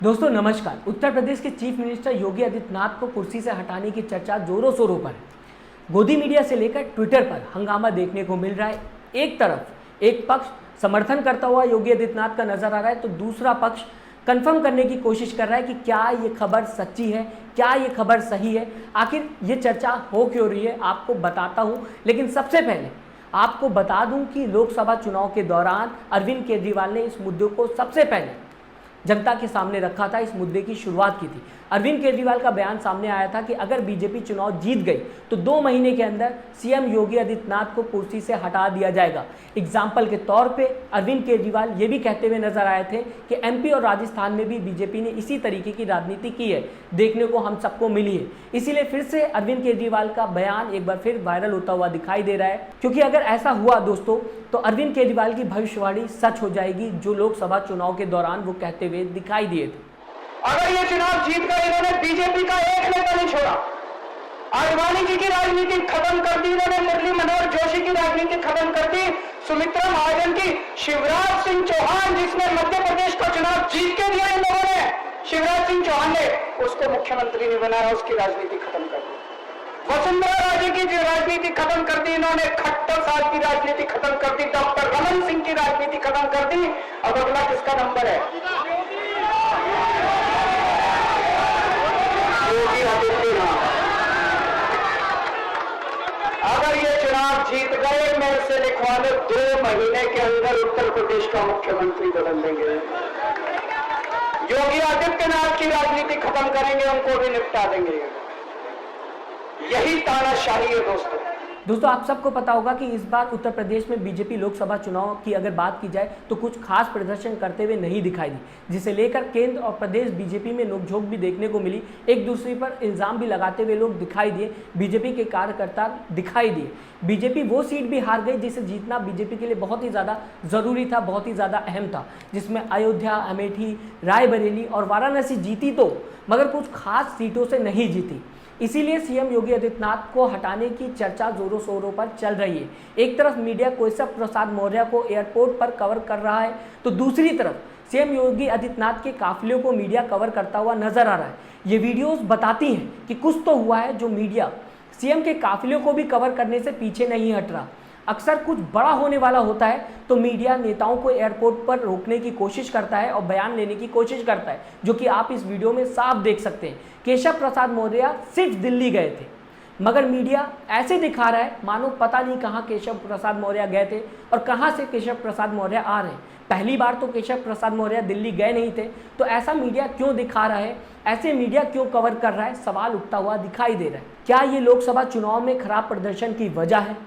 दोस्तों नमस्कार। उत्तर प्रदेश के चीफ मिनिस्टर योगी आदित्यनाथ को कुर्सी से हटाने की चर्चा जोरों शोरों पर है। गोदी मीडिया से लेकर ट्विटर पर हंगामा देखने को मिल रहा है। एक तरफ एक पक्ष समर्थन करता हुआ योगी आदित्यनाथ का नजर आ रहा है, तो दूसरा पक्ष कंफर्म करने की कोशिश कर रहा है कि क्या ये खबर सच्ची है, क्या ये खबर सही है, आखिर ये चर्चा हो क्यों रही है, आपको बताता हूँ। लेकिन सबसे पहले आपको बता दूं कि लोकसभा चुनाव के दौरान अरविंद केजरीवाल ने इस मुद्दे को सबसे पहले जनता के सामने रखा था, इस मुद्दे की शुरुआत की थी। अरविंद केजरीवाल का बयान सामने आया था कि अगर बीजेपी चुनाव जीत गई तो 2 महीने के अंदर सीएम योगी आदित्यनाथ को कुर्सी से हटा दिया जाएगा। एग्जाम्पल के तौर पे अरविंद केजरीवाल ये भी कहते हुए नजर आए थे कि एमपी और राजस्थान में भी बीजेपी ने इसी तरीके की राजनीति की है, देखने को हम सबको मिली है। इसीलिए फिर से अरविंद केजरीवाल का बयान एक बार फिर वायरल होता हुआ दिखाई दे रहा है, क्योंकि अगर ऐसा हुआ दोस्तों तो अरविंद केजरीवाल की भविष्यवाणी सच हो जाएगी, जो लोकसभा चुनाव के दौरान वो कहते हुए दिखाई दिए थे। अगर ये चुनाव जीत गए, इन्होंने बीजेपी का एक नेता नहीं छोड़ा। आडवाणी जी की राजनीति खत्म कर दी इन्होंने, मुरली मनोहर जोशी की राजनीति खत्म कर दी, सुमित्रा महाजन की, शिवराज सिंह चौहान जिसने मध्य प्रदेश का चुनाव जीत के दिया इन लोगों ने, शिवराज सिंह चौहान ने उसको मुख्यमंत्री नहीं बनाया, उसकी राजनीति खत्म कर दी। वसुंधरा राजे की जो राजनीति खत्म कर दी इन्होंने, खट्टर साहब की राजनीति खत्म कर दी, डॉक्टर रमन सिंह की राजनीति खत्म कर दी। अब अगला किसका नंबर है? योगी आदित्यनाथ। अगर ये चुनाव जीत गए, मेरे से लिखवा लो, 2 महीने के अंदर उत्तर प्रदेश का मुख्यमंत्री बदल देंगे। योगी आदित्यनाथ की राजनीति खत्म करेंगे, उनको भी निपटा देंगे। यही तानाशाही है दोस्तों आप सबको पता होगा कि इस बार उत्तर प्रदेश में बीजेपी लोकसभा चुनाव की अगर बात की जाए तो कुछ खास प्रदर्शन करते हुए नहीं दिखाई दी, जिसे लेकर केंद्र और प्रदेश बीजेपी में नोकझोंक भी देखने को मिली। एक दूसरे पर इल्जाम भी लगाते हुए लोग दिखाई दिए, बीजेपी के कार्यकर्ता दिखाई दिए। बीजेपी वो सीट भी हार गई जिसे जीतना बीजेपी के लिए बहुत ही ज़्यादा ज़रूरी था, बहुत ही ज़्यादा अहम था, जिसमें अयोध्या, अमेठी, रायबरेली और वाराणसी जीती तो, मगर कुछ खास सीटों से नहीं जीती। इसीलिए सीएम योगी आदित्यनाथ को हटाने की चर्चा जोरों शोरों पर चल रही है। एक तरफ मीडिया केशव प्रसाद मौर्य को एयरपोर्ट पर कवर कर रहा है, तो दूसरी तरफ सीएम योगी आदित्यनाथ के काफिले को मीडिया कवर करता हुआ नजर आ रहा है। ये वीडियोस बताती हैं कि कुछ तो हुआ है, जो मीडिया सीएम के काफिले को भी कवर करने से पीछे नहीं हट रहा। अक्सर कुछ बड़ा होने वाला होता है तो मीडिया नेताओं को एयरपोर्ट पर रोकने की कोशिश करता है और बयान लेने की कोशिश करता है, जो कि आप इस वीडियो में साफ देख सकते हैं। केशव प्रसाद मौर्य सिर्फ दिल्ली गए थे, मगर मीडिया ऐसे दिखा रहा है मानो पता नहीं कहां केशव प्रसाद मौर्य गए थे और कहां से केशव प्रसाद मौर्य आ रहे हैं। पहली बार तो केशव प्रसाद मौर्य दिल्ली गए नहीं थे, तो ऐसा मीडिया क्यों दिखा रहा है, ऐसे मीडिया क्यों कवर कर रहा है, सवाल उठता हुआ दिखाई दे रहा है। क्या ये लोकसभा चुनाव में खराब प्रदर्शन की वजह है?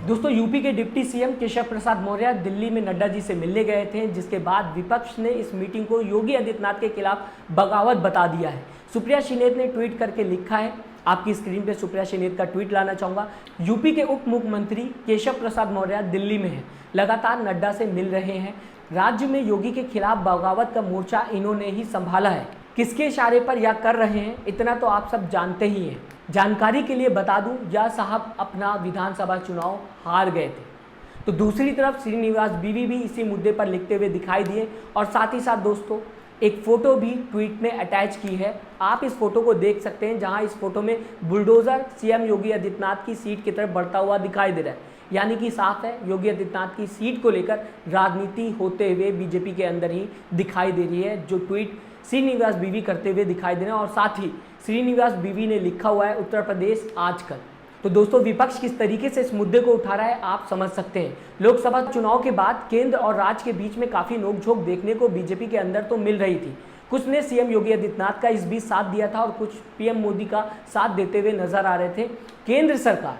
दोस्तों यूपी के डिप्टी सीएम केशव प्रसाद मौर्य दिल्ली में नड्डा जी से मिलने गए थे, जिसके बाद विपक्ष ने इस मीटिंग को योगी आदित्यनाथ के खिलाफ बगावत बता दिया है। सुप्रिया श्रीनेत ने ट्वीट करके लिखा है, आपकी स्क्रीन पे सुप्रिया श्रीनेत का ट्वीट लाना चाहूँगा। यूपी के उप मुख्यमंत्री केशव प्रसाद मौर्य दिल्ली में हैं, लगातार नड्डा से मिल रहे हैं। राज्य में योगी के खिलाफ बगावत का मोर्चा इन्होंने ही संभाला है। किसके इशारे पर यह कर रहे हैं, इतना तो आप सब जानते ही हैं। जानकारी के लिए बता दूं, यह साहब अपना विधानसभा चुनाव हार गए थे। तो दूसरी तरफ श्रीनिवास बीवी भी इसी मुद्दे पर लिखते हुए दिखाई दिए, और साथ ही साथ दोस्तों एक फोटो भी ट्वीट में अटैच की है। आप इस फोटो को देख सकते हैं, जहां इस फोटो में बुलडोजर सीएम योगी आदित्यनाथ की सीट की तरफ बढ़ता हुआ दिखाई दे रहा है। यानी कि साफ है, योगी आदित्यनाथ की सीट को लेकर राजनीति होते हुए बीजेपी के अंदर ही दिखाई दे रही है, जो ट्वीट श्रीनिवास बीवी करते हुए दिखाई दे रहे हैं। और साथ ही श्रीनिवास बीवी ने लिखा हुआ है उत्तर प्रदेश आजकल। तो दोस्तों विपक्ष किस तरीके से इस मुद्दे को उठा रहा है आप समझ सकते हैं। लोकसभा चुनाव के बाद केंद्र और राज्य के बीच में काफी नोकझोंक देखने को बीजेपी के अंदर तो मिल रही थी। कुछ ने सीएम योगी आदित्यनाथ का इस बीच साथ दिया था और कुछ पीएम मोदी का साथ देते हुए नजर आ रहे थे। केंद्र सरकार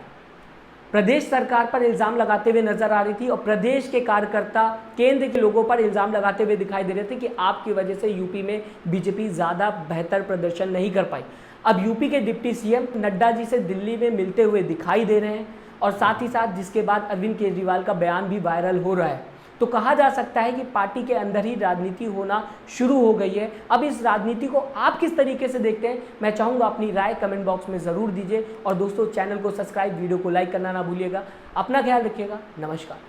प्रदेश सरकार पर इल्जाम लगाते हुए नजर आ रही थी और प्रदेश के कार्यकर्ता केंद्र के लोगों पर इल्जाम लगाते हुए दिखाई दे रहे थे कि आपकी वजह से यूपी में बीजेपी ज़्यादा बेहतर प्रदर्शन नहीं कर पाई। अब यूपी के डिप्टी सीएम नड्डा जी से दिल्ली में मिलते हुए दिखाई दे रहे हैं, और साथ ही साथ जिसके बाद अरविंद केजरीवाल का बयान भी वायरल हो रहा है। तो कहा जा सकता है कि पार्टी के अंदर ही राजनीति होना शुरू हो गई है। अब इस राजनीति को आप किस तरीके से देखते हैं, मैं चाहूँगा अपनी राय कमेंट बॉक्स में ज़रूर दीजिए। और दोस्तों चैनल को सब्सक्राइब, वीडियो को लाइक करना ना भूलिएगा। अपना ख्याल रखिएगा। नमस्कार।